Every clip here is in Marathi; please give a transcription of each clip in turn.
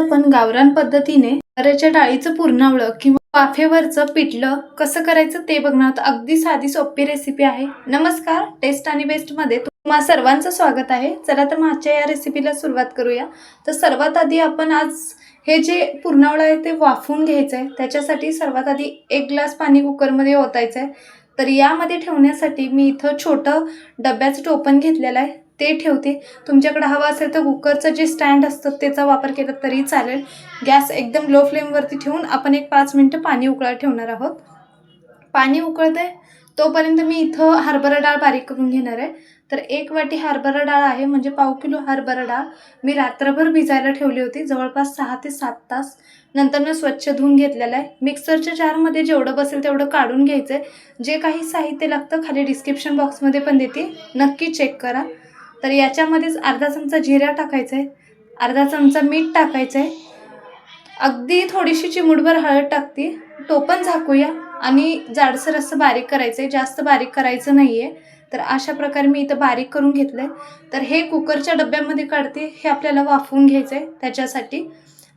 आपण गावरान पद्धतीने हरभऱ्याच्या डाळीचं पुरणावळं किंवा वाफेवरचं पिठलं कसं करायचं ते बघणार आहोत। अगदी साधी सोपी रेसिपी आहे। नमस्कार, टेस्ट आणि बेस्ट मध्ये तुम्हा सर्वांचं स्वागत आहे। चला तर आजच्या या रेसिपीला सुरुवात करूया। तर सर्वात आधी आपण आज हे जे पुरणावळं आहे ते वाफवून घ्यायचं आहे। त्याच्यासाठी सर्वात आधी 1 ग्लास पाणी कुकरमध्ये ओतायचं आहे। तर यामध्ये ठेवण्यासाठी मी इथं छोटं डब्याचं टोपण घेतलेलं आहे, ते ठेवते। तुमच्याकडे हवा असेल तर कुकरचं जे स्टँड असतं त्याचा वापर केला तरी चालेल। गॅस एकदम लो फ्लेमवरती ठेवून आपण 5 मिनिटं पाणी उकळायला ठेवणार आहोत। पाणी उकळते तोपर्यंत मी इथं हरभरा डाळ बारीक करून घेणार आहे। तर 1 वाटी हरभरा डाळ आहे, म्हणजे पाव किलो हरभरा डाळ मी रात्रभर भिजायला ठेवली होती, जवळपास 6 ते 7 तास। नंतर स्वच्छ धुवून घेतलेलं आहे। मिक्सरच्या जारमध्ये जेवढं बसेल तेवढं काढून घ्यायचं आहे। जे काही साहित्य लागतं खाली डिस्क्रिप्शन बॉक्समध्ये पण देते, नक्की चेक करा। तर याच्यामध्येच अर्धा चमचा जिरा टाकायचा आहे, अर्धा चमचा मीठ टाकायचं आहे, अगदी थोडीशी चिमूटभर हळद टाकते। टोपण झाकूया आणि जाडसर असं बारीक करायचं आहे, जास्त बारीक करायचं नाही आहे। तर अशा प्रकारे मी इथं बारीक करून घेतलं आहे। तर हे कुकरच्या डब्यामध्ये काढते, हे आपल्याला वाफवून घ्यायचं आहे त्याच्यासाठी।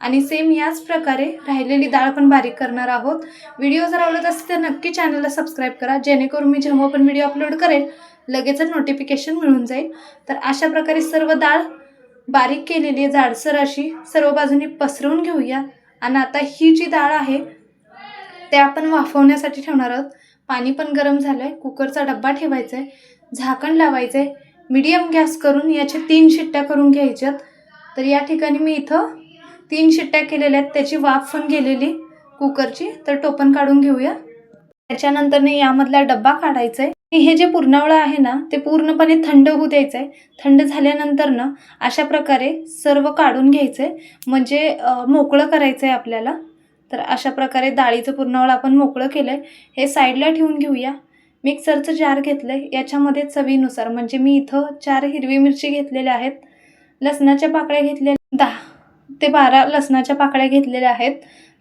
आणि सेम याच प्रकारे राहिलेली डाळ पण बारीक करणार आहोत। व्हिडिओ जर आवडत असेल तर नक्की चॅनलला सबस्क्राईब करा, जेणेकरून मी जेव्हा पण व्हिडिओ अपलोड करेल लगेचच नोटिफिकेशन मिळून जाईल। तर अशा प्रकारे सर्व डाळ बारीक केलेली आहे, जाडसर अशी सर्व बाजूनी पसरवून घेऊया। आणि आता ही जी डाळ आहे ते आपण वाफवण्यासाठी ठेवणार आहोत। पाणी पण गरम झालंय, कुकरचा डब्बा ठेवायचा आहे, झाकण लावायचं आहे, मीडियम गॅस करून याच्या 3 शिट्ट्या करून घ्यायच्यात। तर या ठिकाणी मी इथं 3 शिट्ट्या केलेल्या आहेत, त्याची वाफ पण गेलेली कुकरची। तर टोपण काढून घेऊया। त्याच्यानंतर यामधला डब्बा काढायचा आहे। हे जे पुरणावळं आहे ना ते पूर्णपणे थंड होऊ द्यायचं आहे। थंड झाल्यानंतर अशा प्रकारे सर्व काढून घ्यायचं आहे, म्हणजे मोकळं करायचं आहे आपल्याला। तर अशा प्रकारे डाळीचं पुरणावळं आपण मोकळं केलं आहे, हे साईडला ठेवून घेऊया। मिक्सरचं जार घेतलं आहे, याच्यामध्ये चवीनुसार म्हणजे मी इथं 4 हिरवी मिरची घेतलेल्या आहेत, लसणाच्या पाकळ्या घेतलेल्या 10 ते 12 लसणाच्या पाकळ्या घेतलेल्या आहेत।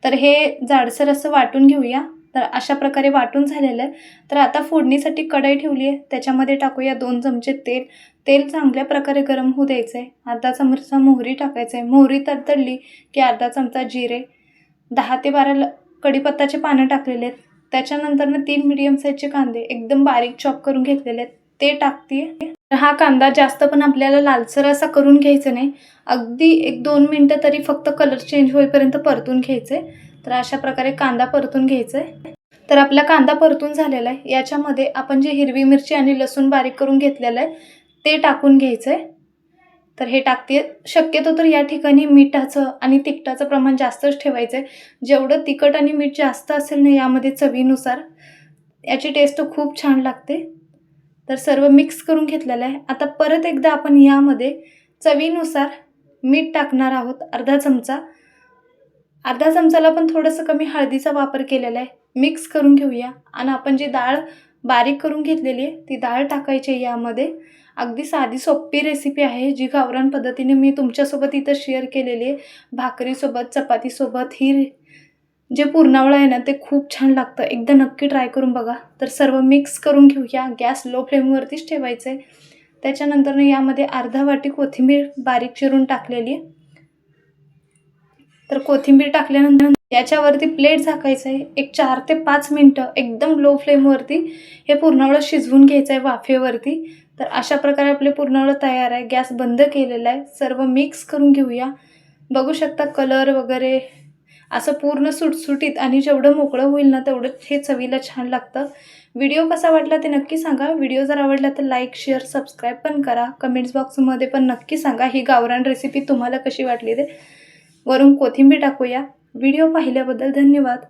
तर हे जाडसर असं वाटून घेऊया। तर अशा प्रकारे वाटून झालेलं आहे। तर आता फोडणीसाठी कढई ठेवली आहे, त्याच्यामध्ये टाकूया 2 चमचे तेल। तेल चांगल्या प्रकारे गरम होऊ द्यायचं आहे। अर्धा चमचा मोहरी टाकायचं आहे, मोहरी तडतडली की अर्धा चमचा जिरे, 10 ते 12 कढीपत्त्याचे पानं टाकलेले आहेत। त्याच्यानंतर 3 मीडियम साईजचे कांदे एकदम बारीक चॉप करून घेतलेले आहेत, ते टाकते। हा कांदा जास्त पण आपल्याला लालसर असा करून घ्यायचा नाही, अगदी 1-2 मिनिटं तरी फक्त कलर चेंज होईपर्यंत परतून घ्यायचे। तर अशा प्रकारे कांदा परतून घ्यायचा आहे। तर आपला कांदा परतून झालेला आहे, याच्यामध्ये आपण जे हिरवी मिरची आणि लसूण बारीक करून घेतलेलं आहे ते टाकून घ्यायचं आहे। तर हे टाकते। शक्यतो तर या ठिकाणी मिठाचं आणि तिखटाचं प्रमाण जास्तच ठेवायचं आहे। जेवढं तिखट आणि मीठ जास्त असेल ना यामध्ये चवीनुसार, याची टेस्ट खूप छान लागते। तर सर्व मिक्स करून घेतलेलं आहे। आता परत एकदा आपण यामध्ये चवीनुसार मीठ टाकणार आहोत, अर्धा चमचा। अर्धा चमचाला पण थोडंसं कमी हळदीचा वापर केलेला आहे। मिक्स करून घेऊया आणि आपण जी डाळ बारीक करून घेतलेली आहे ती डाळ टाकायची यामध्ये। अगदी साधी सोपी रेसिपी आहे, जी गावरान पद्धतीने मी तुमच्यासोबत इथं शेअर केलेली आहे। भाकरीसोबत, चपातीसोबत ही जे पुरणावळं आहे ना ते खूप छान लागतं, एकदा नक्की ट्राय करून बघा। तर सर्व मिक्स करून घेऊया, गॅस लो फ्लेमवरतीच ठेवायचं आहे। त्याच्यानंतर यामध्ये अर्धा वाटी कोथिंबीर बारीक चिरून टाकलेली आहे। तर कोथिंबीर टाकल्यानंतर याच्यावरती प्लेट झाकायचं आहे, 4 ते 5 मिनिटं एकदम लो फ्लेमवरती हे पुरणावळं शिजवून घ्यायचं आहे वाफेवरती। तर अशा प्रकारे आपले पुरणावळं तयार आहे। गॅस बंद केलेला आहे, सर्व मिक्स करून घेऊया। बघू शकता कलर वगैरे असं पूर्ण सुटसुटीत, आणि जेवढं मोकळं होईल ना तेवढं हे चवीला छान लागतं। व्हिडिओ कसा वाटला ते नक्की सांगा। व्हिडिओ जर आवडला तर लाईक, शेअर, सबस्क्राईब पण करा। कमेंट्स बॉक्समध्ये पण नक्की सांगा ही गावरान रेसिपी तुम्हाला कशी वाटली ते। वरून कोथिंबीर टाकूया। व्हिडिओ पाहिल्याबद्दल धन्यवाद।